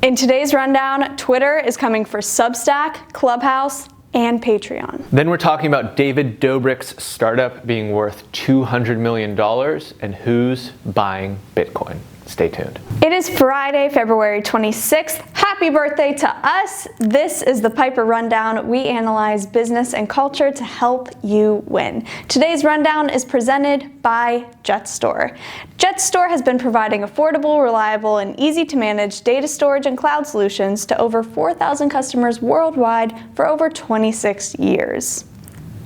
In today's rundown, Twitter is coming for Substack, Clubhouse, and Patreon. Then we're talking about David Dobrik's startup being worth $200 million and who's buying Bitcoin. Stay tuned. It is Friday, February 26th. Happy birthday to us. This is the Piper Rundown. We analyze business and culture to help you win. Today's rundown is presented by Jetstor. Jetstor has been providing affordable, reliable, and easy to manage data storage and cloud solutions to over 4,000 customers worldwide for over 26 years.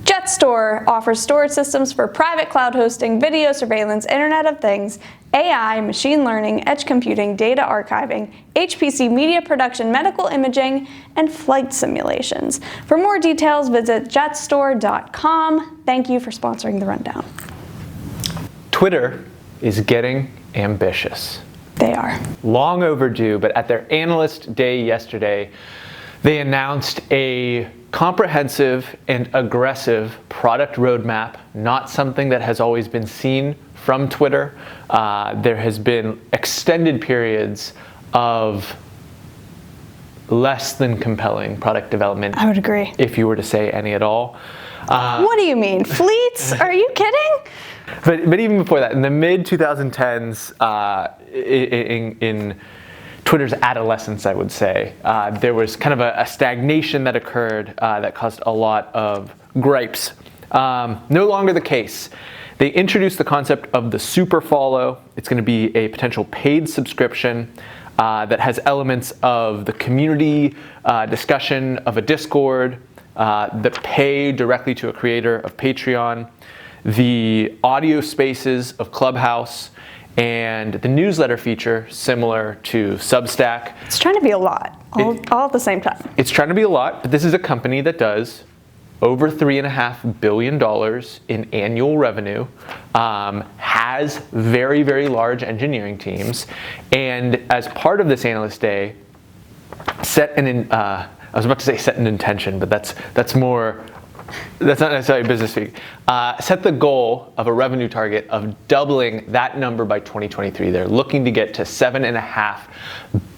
Jetstor offers storage systems for private cloud hosting, video surveillance, Internet of Things, AI, machine learning, edge computing, data archiving, HPC media production, medical imaging, and flight simulations. For more details, visit jetstor.com. Thank you for sponsoring the rundown. Twitter is getting ambitious. They are. Long overdue, but at their analyst day yesterday, they announced a comprehensive and aggressive product roadmap, not something that has always been seen from Twitter. There has been extended periods of less than compelling product development. I would agree. If you were to say any at all. What do you mean? Fleets? Are you kidding? But even before that, in the mid-2010s, in Twitter's adolescence, I would say, there was kind of a stagnation that occurred that caused a lot of gripes. No longer the case. They introduced the concept of the super follow. It's going to be a potential paid subscription that has elements of the community discussion of a Discord, the pay directly to a creator of Patreon, the audio spaces of Clubhouse, and the newsletter feature similar to Substack. It's trying to be a lot, all at the same time. It's trying to be a lot, but this is a company that does over $3.5 billion in annual revenue, has very, very large engineering teams, and as part of this analyst day, I was about to say set an intention, but that's not necessarily business speak. Set the goal of a revenue target of doubling that number by 2023. They're looking to get to $7.5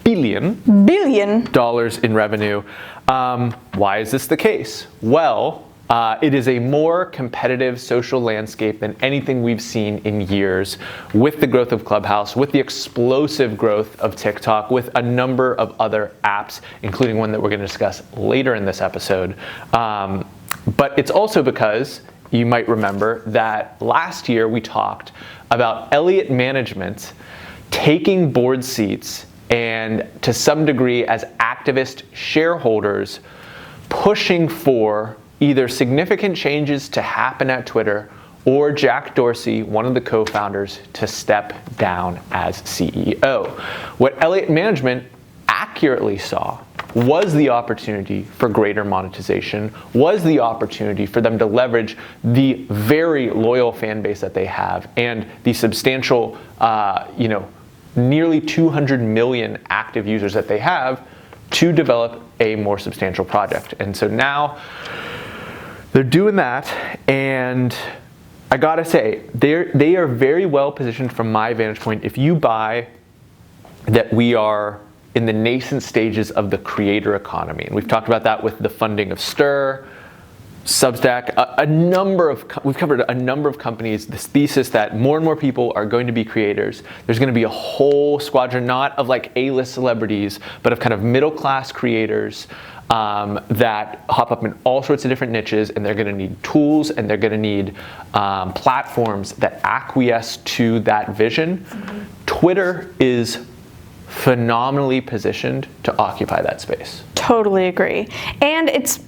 billion in revenue. Why is this the case? Well, it is a more competitive social landscape than anything we've seen in years, with the growth of Clubhouse, with the explosive growth of TikTok, with a number of other apps, including one that we're going to discuss later in this episode. But it's also because you might remember that last year we talked about Elliott Management taking board seats and, to some degree, as activist shareholders, pushing for either significant changes to happen at Twitter or Jack Dorsey, one of the co-founders, to step down as CEO. What Elliott Management accurately saw was the opportunity for greater monetization, was the opportunity for them to leverage the very loyal fan base that they have and the substantial, nearly 200 million active users that they have to develop a more substantial project. And so now they're doing that, and I gotta say, they are very well positioned from my vantage point. If you buy that we are in the nascent stages of the creator economy, and we've talked about that with the funding of Stir, Substack, we've covered a number of companies, this thesis that more and more people are going to be creators. There's going to be a whole squadron, not of like A-list celebrities, but of kind of middle-class creators that hop up in all sorts of different niches, and they're going to need tools, and they're going to need platforms that acquiesce to that vision. Mm-hmm. Twitter is phenomenally positioned to occupy that space. Totally agree. And it's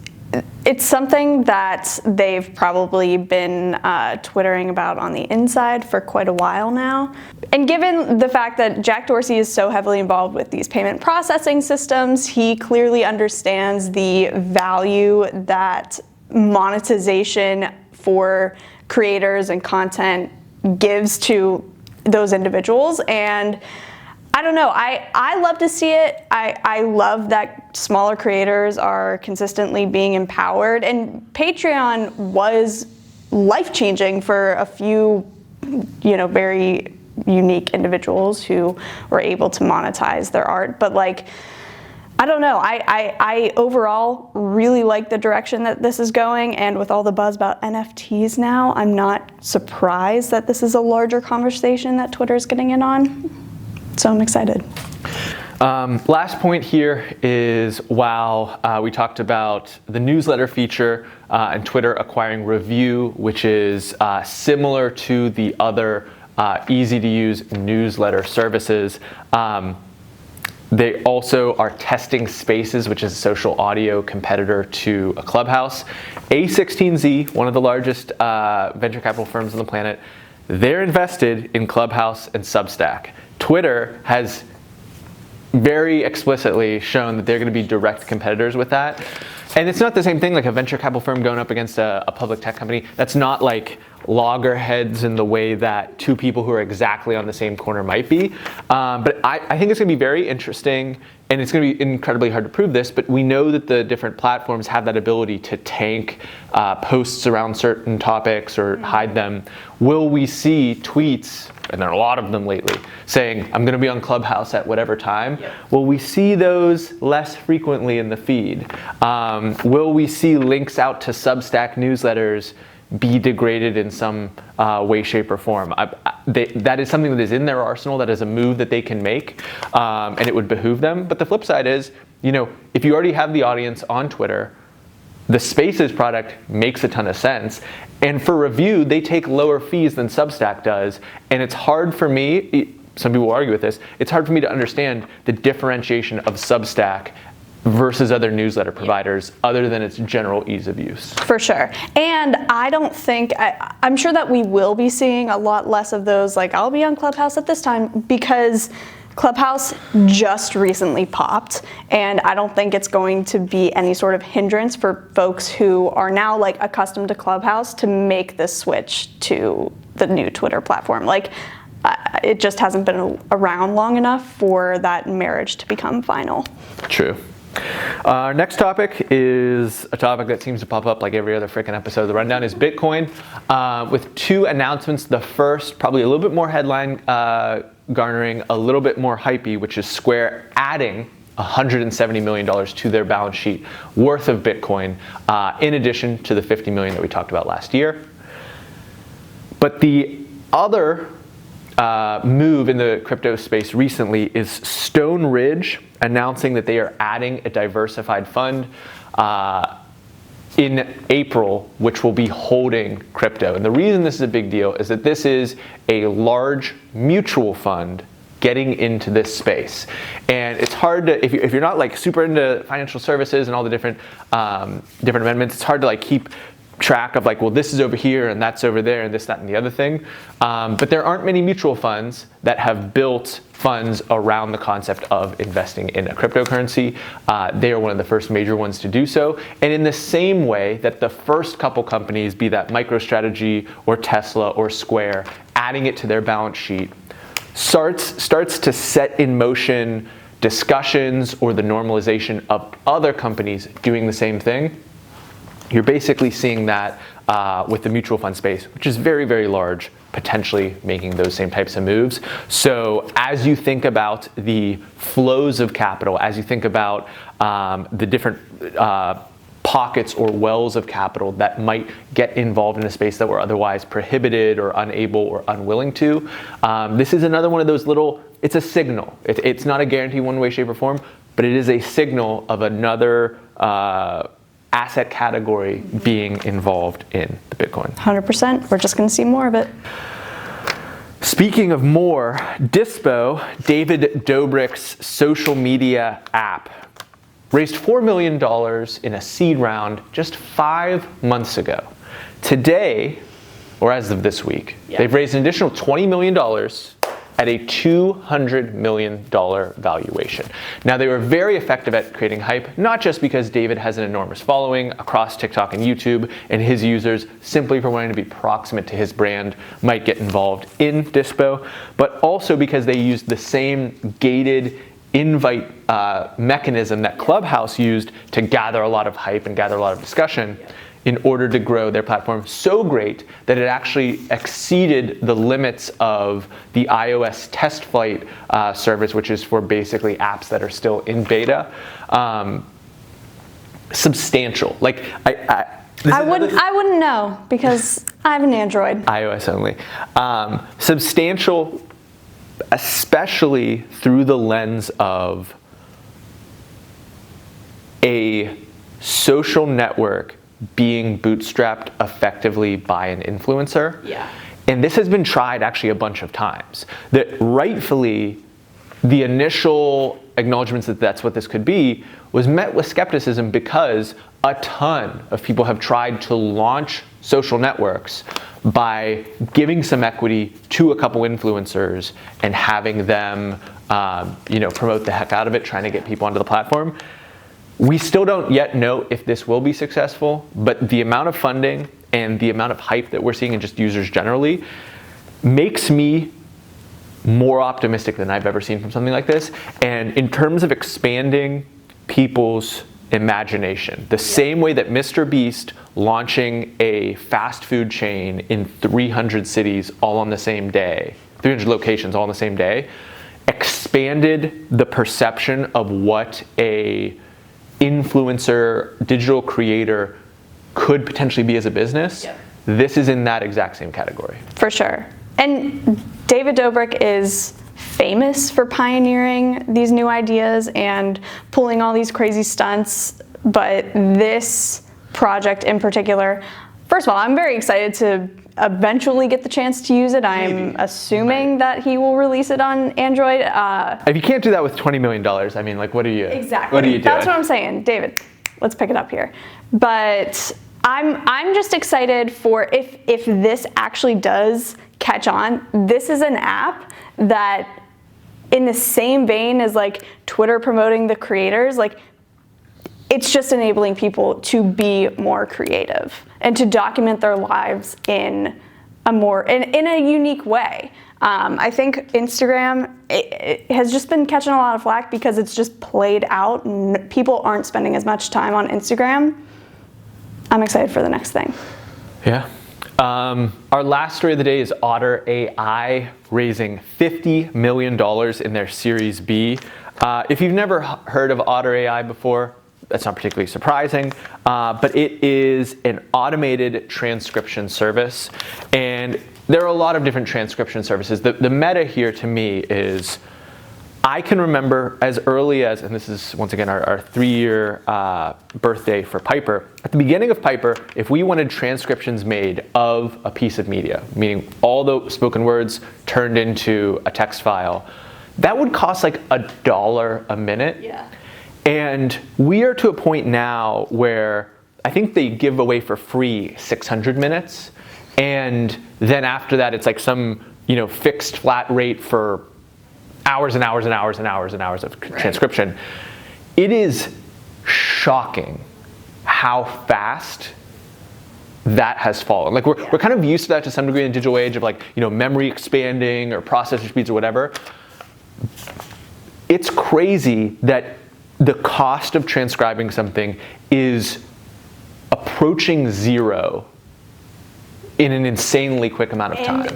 something that they've probably been twittering about on the inside for quite a while now. And given the fact that Jack Dorsey is so heavily involved with these payment processing systems, he clearly understands the value that monetization for creators and content gives to those individuals. And I don't know, I love to see it. I love that smaller creators are consistently being empowered, and Patreon was life-changing for a few, very unique individuals who were able to monetize their art. But like, I don't know. I overall really like the direction that this is going, and with all the buzz about NFTs now, I'm not surprised that this is a larger conversation that Twitter's getting in on. So I'm excited. Last point here is while we talked about the newsletter feature and Twitter acquiring Review, which is similar to the other easy-to-use newsletter services. They also are testing Spaces, which is a social audio competitor to a Clubhouse. A16Z, one of the largest venture capital firms on the planet, they're invested in Clubhouse and Substack. Twitter has very explicitly shown that they're going to be direct competitors with that. And it's not the same thing like a venture capital firm going up against a public tech company. That's not like loggerheads in the way that two people who are exactly on the same corner might be. But I think it's going to be very interesting, and it's going to be incredibly hard to prove this, but we know that the different platforms have that ability to tank posts around certain topics or hide them. Will we see tweets, and there are a lot of them lately, saying, I'm going to be on Clubhouse at whatever time? Yep. Will we see those less frequently in the feed? Will we see links out to Substack newsletters be degraded in some way, shape, or form? That is something that is in their arsenal. That is a move that they can make, and it would behoove them. But the flip side is, if you already have the audience on Twitter, the Spaces product makes a ton of sense. And for Review, they take lower fees than Substack does. And it's hard for me, some people will argue with this, it's hard for me to understand the differentiation of Substack versus other newsletter providers other than its general ease of use. For sure. And I don't think, I'm sure that we will be seeing a lot less of those, like, I'll be on Clubhouse at this time, because Clubhouse just recently popped, and I don't think it's going to be any sort of hindrance for folks who are now like accustomed to Clubhouse to make this switch to the new Twitter platform. Like, it just hasn't been around long enough for that marriage to become final. True. Our next topic is a topic that seems to pop up like every other freaking episode of the Rundown, is Bitcoin, with two announcements. The first, probably a little bit more headline garnering, a little bit more hypey, which is Square adding $170 million to their balance sheet worth of Bitcoin, in addition to the $50 million that we talked about last year. But the other move in the crypto space recently is Stone Ridge announcing that they are adding a diversified fund in April, which will be holding crypto. And the reason this is a big deal is that this is a large mutual fund getting into this space. And it's hard to, if you're not like super into financial services and all the different amendments, it's hard to like keep track of like, well, this is over here and that's over there and this, that, and the other thing. But there aren't many mutual funds that have built funds around the concept of investing in a cryptocurrency. They are one of the first major ones to do so. And in the same way that the first couple companies, be that MicroStrategy or Tesla or Square, adding it to their balance sheet, starts to set in motion discussions or the normalization of other companies doing the same thing. You're basically seeing that with the mutual fund space, which is very, very large, potentially making those same types of moves. So as you think about the flows of capital, as you think about the different pockets or wells of capital that might get involved in a space that were otherwise prohibited or unable or unwilling to, this is another one of those little, it's a signal. It's not a guarantee one way, shape, or form, but it is a signal of another asset category being involved in the Bitcoin. 100%. We're just going to see more of it. Speaking of more, Dispo, David Dobrik's social media app, raised $4 million in a seed round just 5 months ago. Today, or as of this week, they've raised an additional $20 million at a $200 million valuation. Now, they were very effective at creating hype, not just because David has an enormous following across TikTok and YouTube, and his users, simply for wanting to be proximate to his brand, might get involved in Dispo, but also because they used the same gated invite mechanism that Clubhouse used to gather a lot of hype and gather a lot of discussion. in order to grow their platform so great that it actually exceeded the limits of the iOS test flight service, which is for basically apps that are still in beta. Substantial. Like I wouldn't know because I have an Android. iOS only. Substantial, especially through the lens of a social network being bootstrapped effectively by an influencer. Yeah. And this has been tried actually a bunch of times. That rightfully, the initial acknowledgments that that's what this could be was met with skepticism because a ton of people have tried to launch social networks by giving some equity to a couple influencers and having them promote the heck out of it, trying to get people onto the platform. We still don't yet know if this will be successful, but the amount of funding and the amount of hype that we're seeing in just users generally makes me more optimistic than I've ever seen from something like this. And in terms of expanding people's imagination, the same way that Mr. Beast launching a fast food chain in 300 cities all on the same day, 300 locations all on the same day, expanded the perception of what a influencer, digital creator could potentially be as a business. Yep. This is in that exact same category. For sure. And David Dobrik is famous for pioneering these new ideas and pulling all these crazy stunts, but this project in particular, first of all, I'm very excited to eventually get the chance to use it. I'm assuming that he will release it on Android. If you can't do that with $20 million, I mean, like, what are you? Exactly. What are you doing? That's what I'm saying, David. Let's pick it up here. But I'm just excited for if this actually does catch on. This is an app that, in the same vein as like Twitter promoting the creators, like it's just enabling people to be more creative and to document their lives in a unique way. I think Instagram it has just been catching a lot of flack because it's just played out and people aren't spending as much time on Instagram. I'm excited for the next thing. Yeah. Our last story of the day is Otter.ai raising $50 million in their Series B. If you've never heard of Otter.ai before, that's not particularly surprising, but it is an automated transcription service. And there are a lot of different transcription services. The meta here to me is, I can remember as early as, and this is once again our 3-year birthday for Piper, at the beginning of Piper, if we wanted transcriptions made of a piece of media, meaning all the spoken words turned into a text file, that would cost like $1 a minute. Yeah. And we are to a point now where I think they give away for free 600 minutes. And then after that, it's like some fixed flat rate for hours and hours and hours and hours and hours of transcription. Right. It is shocking how fast that has fallen. Like we're kind of used to that to some degree in the digital age of like, memory expanding or processor speeds or whatever. It's crazy that the cost of transcribing something is approaching zero in an insanely quick amount of time.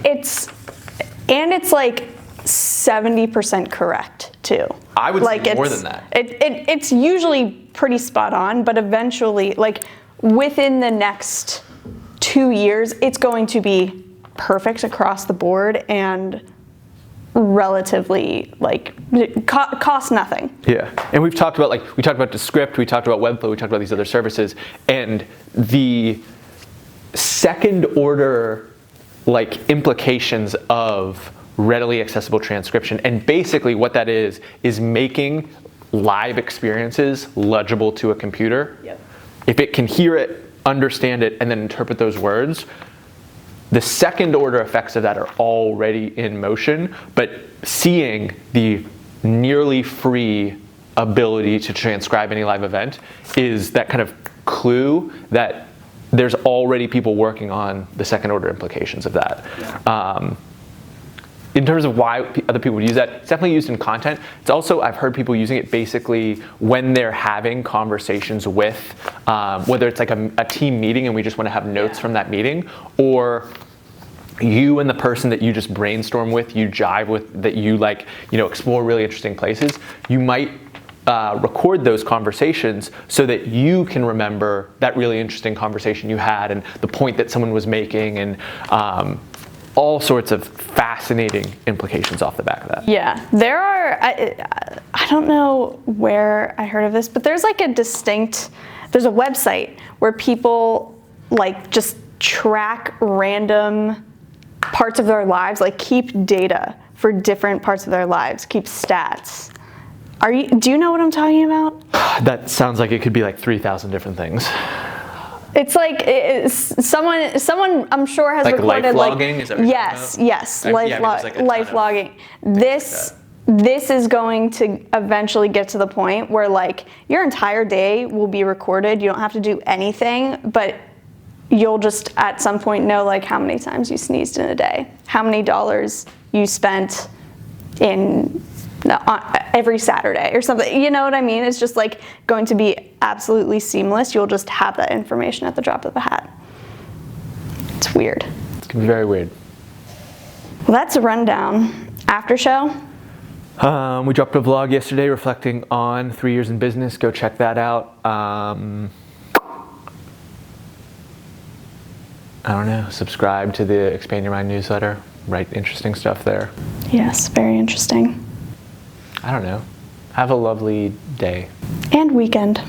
And it's like 70% correct too. I would say more than that. It's usually pretty spot on, but eventually, like within the next 2 years, it's going to be perfect across the board and relatively cost nothing. Yeah, and we talked about Descript, we talked about Webflow, we talked about these other services, and the second order implications of readily accessible transcription. And basically what that is making live experiences legible to a computer. Yep. If it can hear it, understand it, and then interpret those words, the second order effects of that are already in motion, but seeing the nearly free ability to transcribe any live event is that kind of clue that there's already people working on the second order implications of that. Yeah. in terms of why other people would use that, it's definitely used in content. It's also, I've heard people using it basically when they're having conversations with, whether it's like a team meeting and we just want to have notes from that meeting, or you and the person that you just brainstorm with, you jive with, that you like, explore really interesting places. You might record those conversations so that you can remember that really interesting conversation you had and the point that someone was making, and all sorts of fascinating implications off the back of that. Yeah, there are, I don't know where I heard of this, but there's like there's a website where people like just track random parts of their lives, like keep data for different parts of their lives, keep stats. Do you know what I'm talking about? That sounds like it could be like 3,000 different things. It's like someone I'm sure has like recorded life logging? Is that what yes, life logging. This This is going to eventually get to the point where like your entire day will be recorded. You don't have to do anything, but you'll just at some point know like how many times you sneezed in a day, how many dollars you spent in every Saturday or something. You know what I mean? It's just like going to be absolutely seamless. You'll just have that information at the drop of a hat. It's weird. It's gonna be very weird. Well, that's a rundown. After show? We dropped a vlog yesterday reflecting on 3 years in business. Go check that out. I don't know, subscribe to the Expand Your Mind newsletter. Write interesting stuff there. Yes, very interesting. I don't know. Have a lovely day. And weekend.